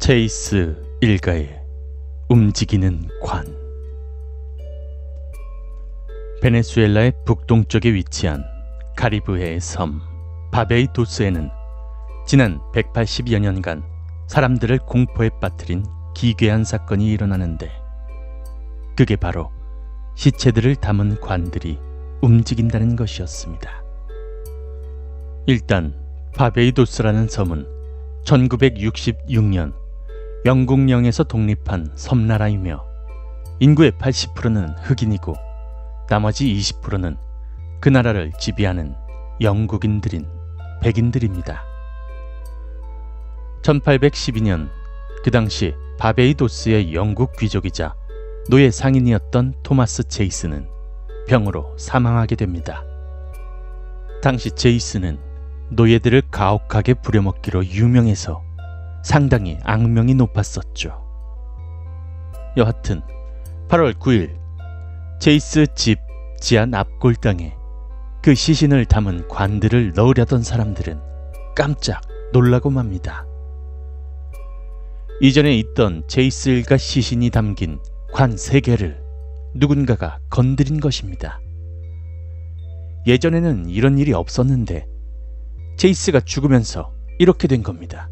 체이스 일가의 움직이는 관. 베네수엘라의 북동쪽에 위치한 카리브해의 섬 바베이도스에는 지난 180여 년간 사람들을 공포에 빠뜨린 기괴한 사건이 일어나는데, 그게 바로 시체들을 담은 관들이 움직인다는 것이었습니다. 일단 바베이도스라는 섬은 1966년 영국령에서 독립한 섬나라이며 인구의 80%는 흑인이고 나머지 20%는 그 나라를 지배하는 영국인들인 백인들입니다. 1812년 그 당시 바베이도스의 영국 귀족이자 노예 상인이었던 토마스 제이스는 병으로 사망하게 됩니다. 당시 제이스는 노예들을 가혹하게 부려먹기로 유명해서 상당히 악명이 높았었죠. 여하튼 8월 9일 제이스 집 지하 납골당에 그 시신을 담은 관들을 넣으려던 사람들은 깜짝 놀라고 맙니다. 이전에 있던 제이스 일가 시신이 담긴 관 3개를 누군가가 건드린 것입니다. 예전에는 이런 일이 없었는데 제이스가 죽으면서 이렇게 된 겁니다.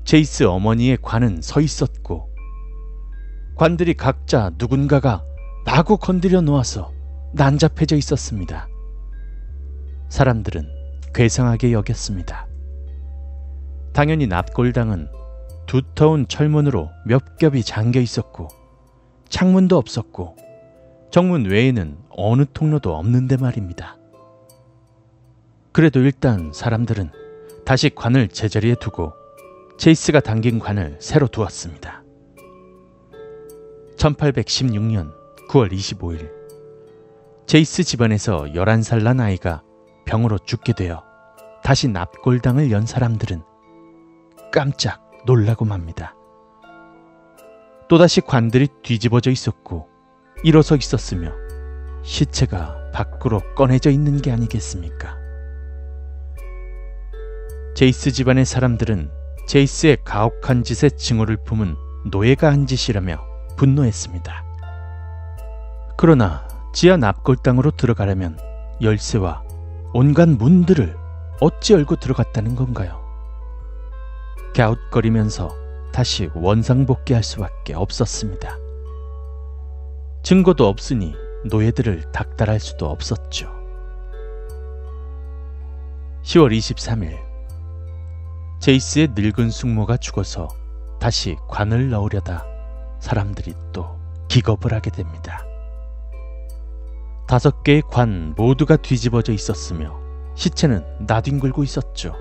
제이스 어머니의 관은 서 있었고 관들이 각자 누군가가 마구 건드려 놓아서 난잡해져 있었습니다. 사람들은 괴상하게 여겼습니다. 당연히 납골당은 두터운 철문으로 몇 겹이 잠겨 있었고 창문도 없었고 정문 외에는 어느 통로도 없는데 말입니다. 그래도 일단 사람들은 다시 관을 제자리에 두고 제이스가 당긴 관을 새로 두었습니다. 1816년 9월 25일 제이스 집안에서 11살 난 아이가 병으로 죽게 되어 다시 납골당을 연 사람들은 깜짝 놀라고 맙니다. 또다시 관들이 뒤집어져 있었고 일어서 있었으며 시체가 밖으로 꺼내져 있는 게 아니겠습니까? 제이스 집안의 사람들은 제이스의 가혹한 짓의 증오를 품은 노예가 한 짓이라며 분노했습니다. 그러나 지하 납골당으로 들어가려면 열쇠와 온갖 문들을 어찌 열고 들어갔다는 건가요? 갸웃거리면서 다시 원상복귀할 수밖에 없었습니다. 증거도 없으니 노예들을 닥달할 수도 없었죠. 10월 23일 제이스의 늙은 숙모가 죽어서 다시 관을 넣으려다 사람들이 또 기겁을 하게 됩니다. 5개의 관 모두가 뒤집어져 있었으며 시체는 나뒹굴고 있었죠.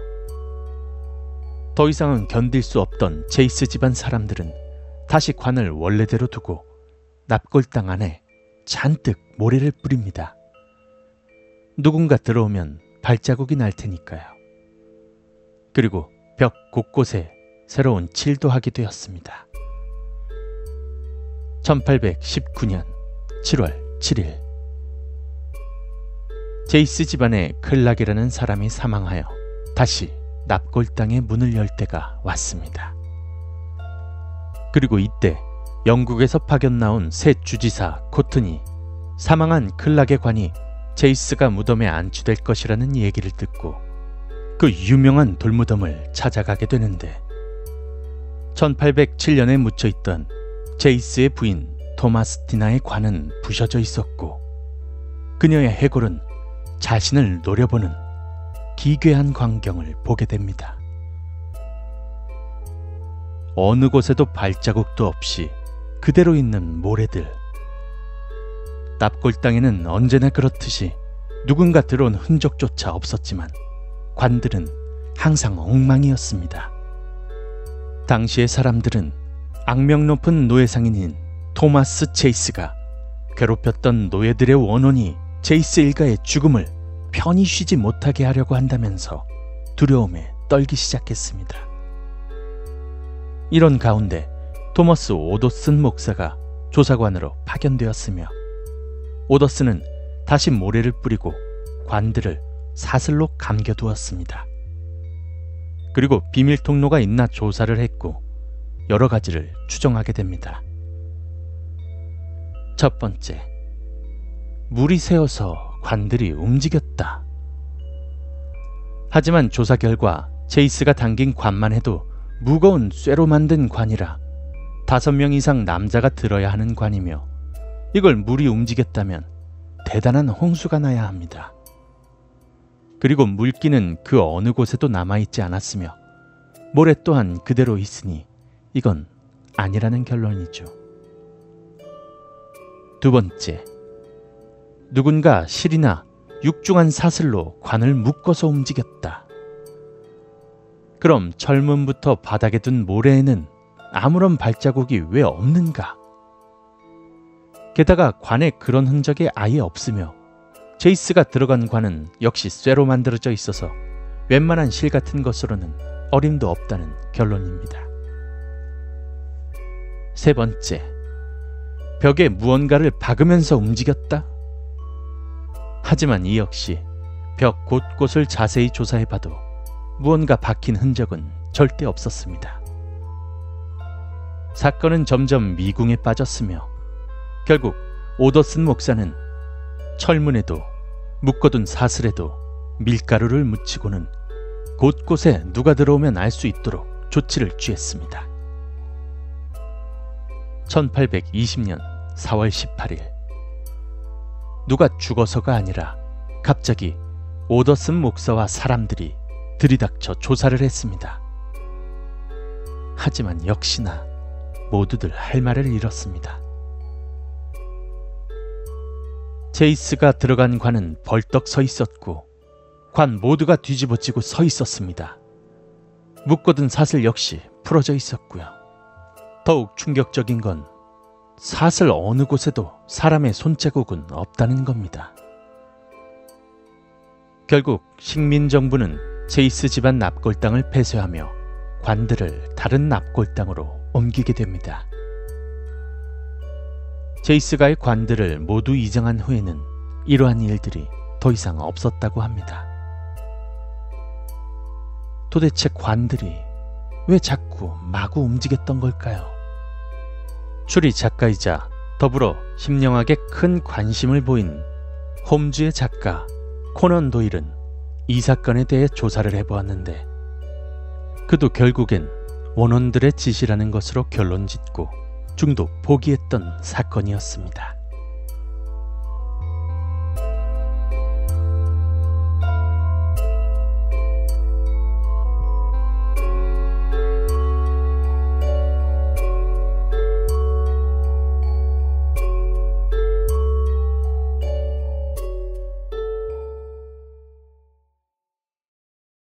더 이상은 견딜 수 없던 제이스 집안 사람들은 다시 관을 원래대로 두고 납골당 안에 잔뜩 모래를 뿌립니다. 누군가 들어오면 발자국이 날 테니까요. 그리고 벽 곳곳에 새로운 칠도 하게 되었습니다. 1819년 7월 7일 제이스 집안의 클락이라는 사람이 사망하여 다시 납골당의 문을 열 때가 왔습니다. 그리고 이때 영국에서 파견 나온 새 주지사 코튼이 사망한 클락의 관이 제이스가 무덤에 안치될 것이라는 얘기를 듣고 그 유명한 돌무덤을 찾아가게 되는데 1807년에 묻혀있던 제이스의 부인 토마스티나의 관은 부셔져 있었고 그녀의 해골은 자신을 노려보는 기괴한 광경을 보게 됩니다. 어느 곳에도 발자국도 없이 그대로 있는 모래들. 납골당에는 언제나 그렇듯이 누군가 들어온 흔적조차 없었지만 관들은 항상 엉망이었습니다. 당시의 사람들은 악명 높은 노예 상인인 토마스 제이스가 괴롭혔던 노예들의 원혼이 제이스 일가의 죽음을 편히 쉬지 못하게 하려고 한다면서 두려움에 떨기 시작했습니다. 이런 가운데 토머스 오더슨 목사가 조사관으로 파견되었으며 오더슨은 다시 모래를 뿌리고 관들을 사슬로 감겨두었습니다. 그리고 비밀 통로가 있나 조사를 했고 여러 가지를 추정하게 됩니다. 첫 번째, 물이 새어서 관들이 움직였다. 하지만 조사 결과 제이스가 당긴 관만 해도 무거운 쇠로 만든 관이라 5명 이상 남자가 들어야 하는 관이며 이걸 물이 움직였다면 대단한 홍수가 나야 합니다. 그리고 물기는 그 어느 곳에도 남아있지 않았으며 모래 또한 그대로 있으니 이건 아니라는 결론이죠. 두 번째, 누군가 실이나 육중한 사슬로 관을 묶어서 움직였다. 그럼 철문부터 바닥에 둔 모래에는 아무런 발자국이 왜 없는가? 게다가 관에 그런 흔적이 아예 없으며 제이스가 들어간 관은 역시 쇠로 만들어져 있어서 웬만한 실 같은 것으로는 어림도 없다는 결론입니다. 세 번째, 벽에 무언가를 박으면서 움직였다? 하지만 이 역시 벽 곳곳을 자세히 조사해봐도 무언가 박힌 흔적은 절대 없었습니다. 사건은 점점 미궁에 빠졌으며 결국 오더슨 목사는 철문에도 묶어둔 사슬에도 밀가루를 묻히고는 곳곳에 누가 들어오면 알 수 있도록 조치를 취했습니다. 1820년 4월 18일 누가 죽어서가 아니라 갑자기 오더슨 목사와 사람들이 들이닥쳐 조사를 했습니다. 하지만 역시나 모두들 할 말을 잃었습니다. 제이스가 들어간 관은 벌떡 서 있었고 관 모두가 뒤집어지고 서 있었습니다. 묶어둔 사슬 역시 풀어져 있었고요. 더욱 충격적인 건 사슬 어느 곳에도 사람의 손자국은 없다는 겁니다. 결국 식민정부는 제이스 집안 납골당을 폐쇄하며 관들을 다른 납골당으로 옮기게 됩니다. 제이스가의 관들을 모두 이정한 후에는 이러한 일들이 더 이상 없었다고 합니다. 도대체 관들이 왜 자꾸 마구 움직였던 걸까요? 추리 작가이자 더불어 심령학에 큰 관심을 보인 홈즈의 작가 코넌 도일은 이 사건에 대해 조사를 해보았는데 그도 결국엔 원혼들의 짓이라는 것으로 결론짓고 중도 포기했던 사건이었습니다.